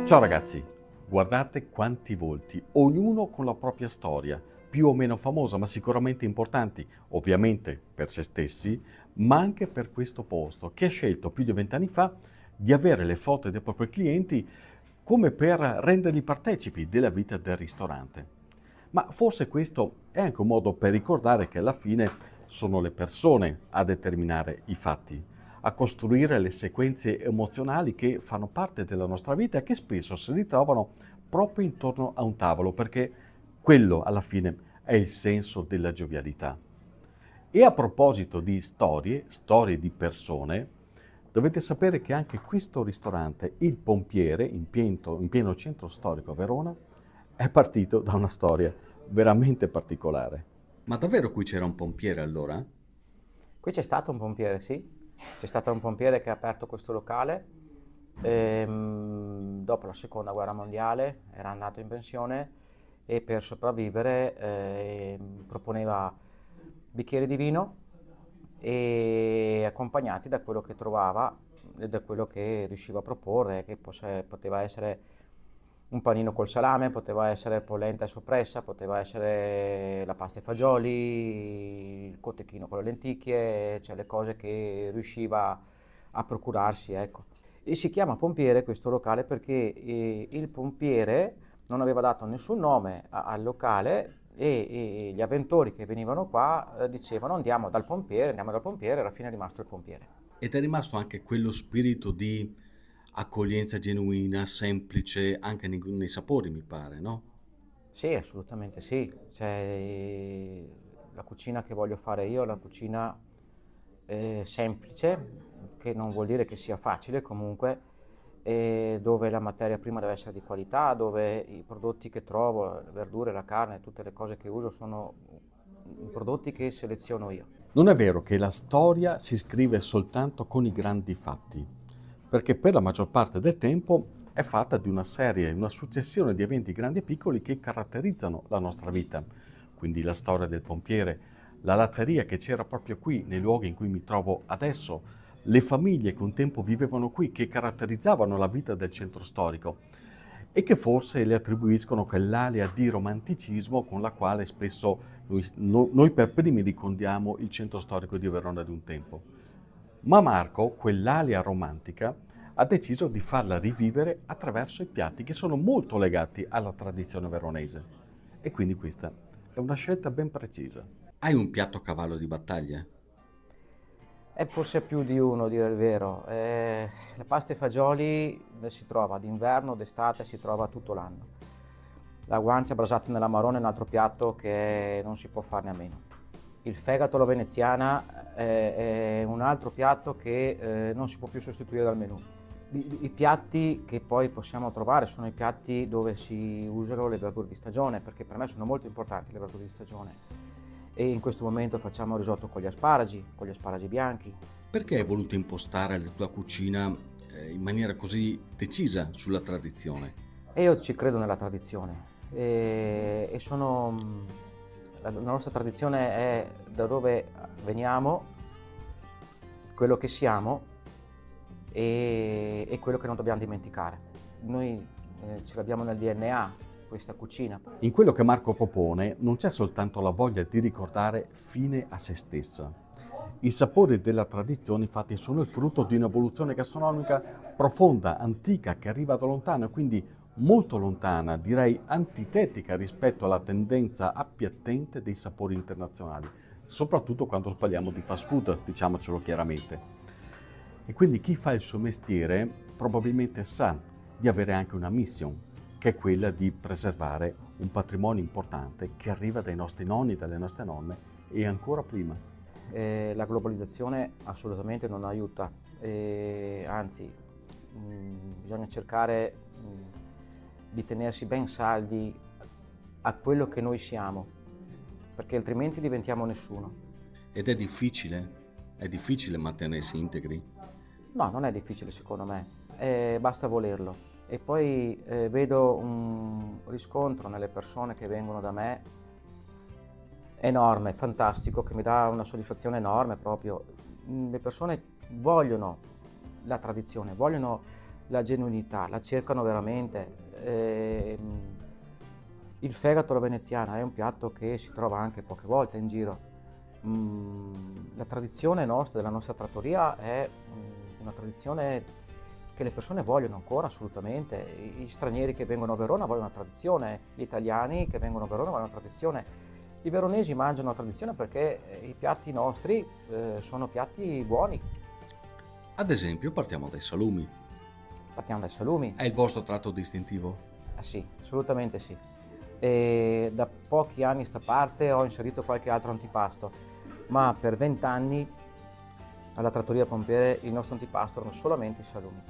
Ciao ragazzi, guardate quanti volti, ognuno con la propria storia, più o meno famosa, ma sicuramente importanti, ovviamente per se stessi, ma anche per questo posto, che ha scelto più di 20 anni fa di avere le foto dei propri clienti come per renderli partecipi della vita del ristorante. Ma forse questo è anche un modo per ricordare che alla fine sono le persone a determinare i fatti, a costruire le sequenze emozionali che fanno parte della nostra vita e che spesso si ritrovano proprio intorno a un tavolo, perché quello alla fine è il senso della giovialità. E a proposito di storie di persone, dovete sapere che anche questo ristorante, Il Pompiere, in pieno centro storico a Verona, è partito da una storia veramente particolare. Ma davvero qui c'era un pompiere allora? Qui c'è stato un pompiere, sì, c'è stato un pompiere che ha aperto questo locale, dopo la seconda guerra mondiale era andato in pensione e per sopravvivere proponeva bicchieri di vino e accompagnati da quello che trovava e da quello che riusciva a proporre, che poteva essere un panino col salame, poteva essere polenta e soppressa, poteva essere la pasta e fagioli, il cotechino con le lenticchie, cioè le cose che riusciva a procurarsi, ecco. E si chiama Pompiere questo locale perché il pompiere non aveva dato nessun nome al locale e gli avventori che venivano qua dicevano andiamo dal pompiere, alla fine è rimasto il pompiere. Ed è rimasto anche quello spirito di accoglienza genuina, semplice, anche nei sapori, mi pare, no? Sì, assolutamente sì. Cioè, la cucina che voglio fare io è una cucina semplice, che non vuol dire che sia facile comunque, dove la materia prima deve essere di qualità, dove i prodotti che trovo, le verdure, la carne, tutte le cose che uso sono prodotti che seleziono io. Non è vero che la storia si scrive soltanto con i grandi fatti, perché per la maggior parte del tempo è fatta di una serie, una successione di eventi grandi e piccoli che caratterizzano la nostra vita. Quindi la storia del pompiere, la latteria che c'era proprio qui, nei luoghi in cui mi trovo adesso, le famiglie che un tempo vivevano qui, che caratterizzavano la vita del centro storico e che forse le attribuiscono quell'alia di romanticismo con la quale spesso noi per primi ricordiamo il centro storico di Verona di un tempo. Ma Marco, quell'alia romantica, ha deciso di farla rivivere attraverso i piatti che sono molto legati alla tradizione veronese. E quindi questa è una scelta ben precisa. Hai un piatto a cavallo di battaglia? E forse più di uno, a dire il vero. La pasta e fagioli si trova d'inverno, d'estate, si trova tutto l'anno. La guancia brasata nell'amarone è un altro piatto che non si può farne a meno. Il fegato alla veneziana è un altro piatto che non si può più sostituire dal menù. I piatti che poi possiamo trovare sono i piatti dove si usano le verdure di stagione, perché per me sono molto importanti le verdure di stagione. E in questo momento facciamo il risotto con gli asparagi bianchi. Perché hai voluto impostare la tua cucina in maniera così decisa sulla tradizione? E io ci credo nella tradizione e la nostra tradizione è da dove veniamo, quello che siamo e quello che non dobbiamo dimenticare. Noi ce l'abbiamo nel DNA, questa cucina. In quello che Marco propone non c'è soltanto la voglia di ricordare fine a se stessa. I sapori della tradizione infatti sono il frutto di un'evoluzione gastronomica profonda, antica, che arriva da lontano e quindi molto lontana, direi antitetica rispetto alla tendenza appiattente dei sapori internazionali, soprattutto quando parliamo di fast food, diciamocelo chiaramente. E quindi chi fa il suo mestiere probabilmente sa di avere anche una mission, che è quella di preservare un patrimonio importante che arriva dai nostri nonni, dalle nostre nonne e ancora prima. La globalizzazione assolutamente non aiuta, anzi bisogna cercare di tenersi ben saldi a quello che noi siamo, perché altrimenti diventiamo nessuno. Ed è difficile mantenersi integri. No, non è difficile secondo me, basta volerlo. E poi vedo un riscontro nelle persone che vengono da me enorme, fantastico, che mi dà una soddisfazione enorme proprio. Le persone vogliono la tradizione, vogliono la genuinità, la cercano veramente. Il fegato alla veneziana è un piatto che si trova anche poche volte in giro. La tradizione nostra, della nostra trattoria, è una tradizione che le persone vogliono ancora assolutamente. Gli stranieri che vengono a Verona vogliono una tradizione, gli italiani che vengono a Verona vogliono una tradizione. I veronesi mangiano la tradizione perché i piatti nostri sono piatti buoni. Ad esempio, partiamo dai salumi. Partiamo dai salumi. È il vostro tratto distintivo? Sì, assolutamente sì. E da pochi anni a sta parte ho inserito qualche altro antipasto, ma per 20 anni alla trattoria Pompiere il nostro antipasto erano solamente i salumi.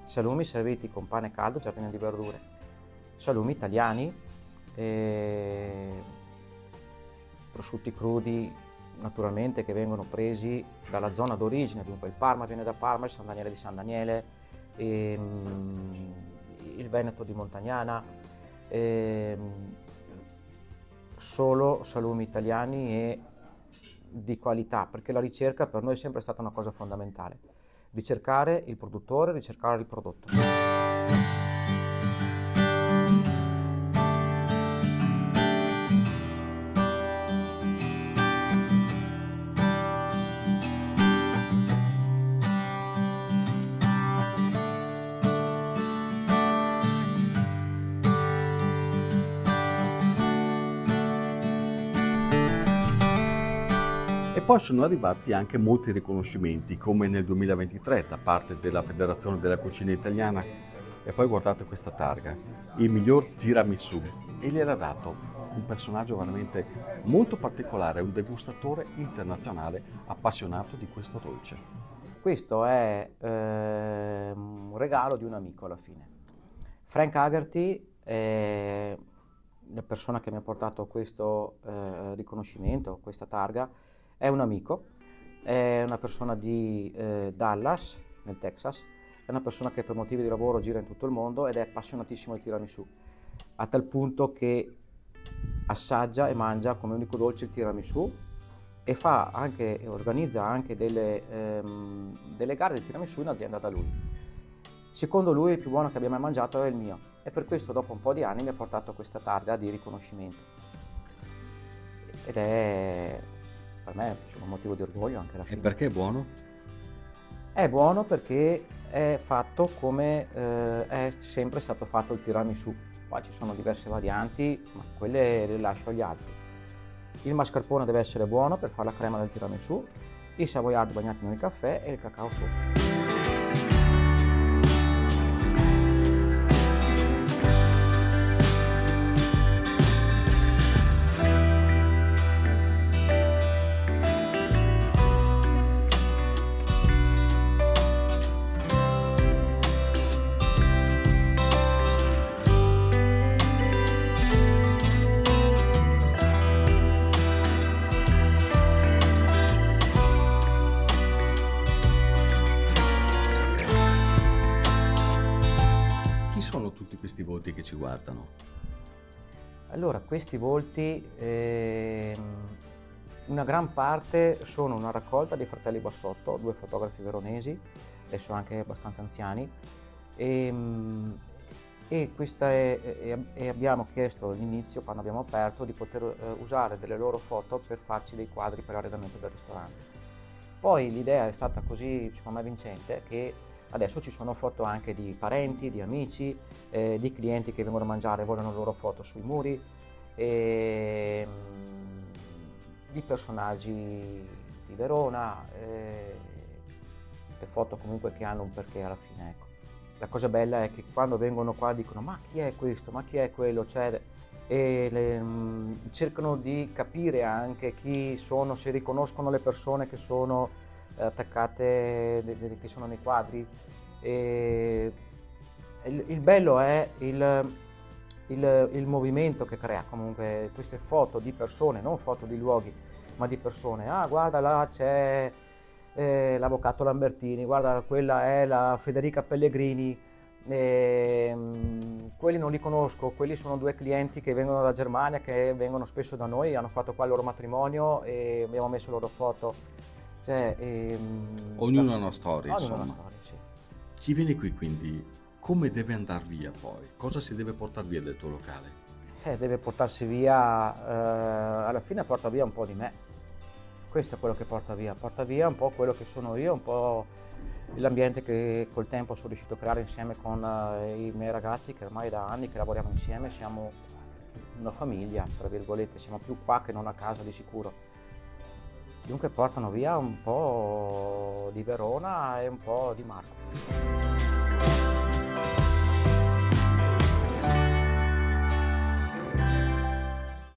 Salumi serviti con pane caldo, giardino di verdure. Salumi italiani, prosciutti crudi naturalmente che vengono presi dalla zona d'origine, dunque il Parma viene da Parma, il San Daniele di San Daniele, il Veneto di Montagnana, solo salumi italiani e di qualità, perché la ricerca per noi è sempre stata una cosa fondamentale. Ricercare il produttore, ricercare il prodotto. E poi sono arrivati anche molti riconoscimenti, come nel 2023 da parte della Federazione della Cucina Italiana. E poi guardate questa targa, il miglior tiramisù, e gliel'ha dato un personaggio veramente molto particolare, un degustatore internazionale appassionato di questo dolce. Questo è un regalo di un amico alla fine. Frank Haggerty è la persona che mi ha portato questo riconoscimento, questa targa. È un amico, è una persona di Dallas, nel Texas, è una persona che per motivi di lavoro gira in tutto il mondo ed è appassionatissimo di tiramisù, a tal punto che assaggia e mangia come unico dolce il tiramisù e organizza anche delle gare del tiramisù in azienda da lui. Secondo lui il più buono che abbia mai mangiato è il mio e per questo dopo un po' di anni mi ha portato questa targa di riconoscimento ed è per me un motivo di orgoglio anche alla fine. E perché è buono? È buono perché è fatto come è sempre stato fatto il tiramisù. Poi ci sono diverse varianti, ma quelle le lascio agli altri. Il mascarpone deve essere buono per fare la crema del tiramisù, i savoiardi bagnati nel caffè e il cacao sopra. Sono tutti questi volti che ci guardano? Allora, questi volti, una gran parte sono una raccolta dei fratelli Bassotto, due fotografi veronesi, adesso anche abbastanza anziani, e abbiamo chiesto all'inizio, quando abbiamo aperto, di poter usare delle loro foto per farci dei quadri per l'arredamento del ristorante. Poi l'idea è stata così, secondo me, vincente, che adesso ci sono foto anche di parenti, di amici, di clienti che vengono a mangiare e vogliono le loro foto sui muri, di personaggi di Verona, tutte foto comunque che hanno un perché alla fine, ecco. La cosa bella è che quando vengono qua dicono ma chi è questo, ma chi è quello, cercano di capire anche chi sono, se riconoscono le persone che sono attaccate, che sono nei quadri. Il bello è il movimento che crea comunque queste foto di persone, non foto di luoghi, ma di persone. Ah, guarda là c'è l'avvocato Lambertini, guarda quella è la Federica Pellegrini, quelli non li conosco, quelli sono due clienti che vengono dalla Germania, che vengono spesso da noi, hanno fatto qua il loro matrimonio e abbiamo messo le loro foto. Ognuno ha una storia, ognuno ha insomma. una storia, sì. Chi viene qui quindi come deve andare via poi? Cosa si deve portare via del tuo locale? Deve portarsi via, alla fine porta via un po' di me. Questo è quello che porta via un po' quello che sono io, un po' l'ambiente che col tempo sono riuscito a creare insieme con i miei ragazzi, che ormai da anni che lavoriamo insieme, siamo una famiglia, tra virgolette, siamo più qua che non a casa di sicuro. Dunque portano via un po' di Verona e un po' di Marco.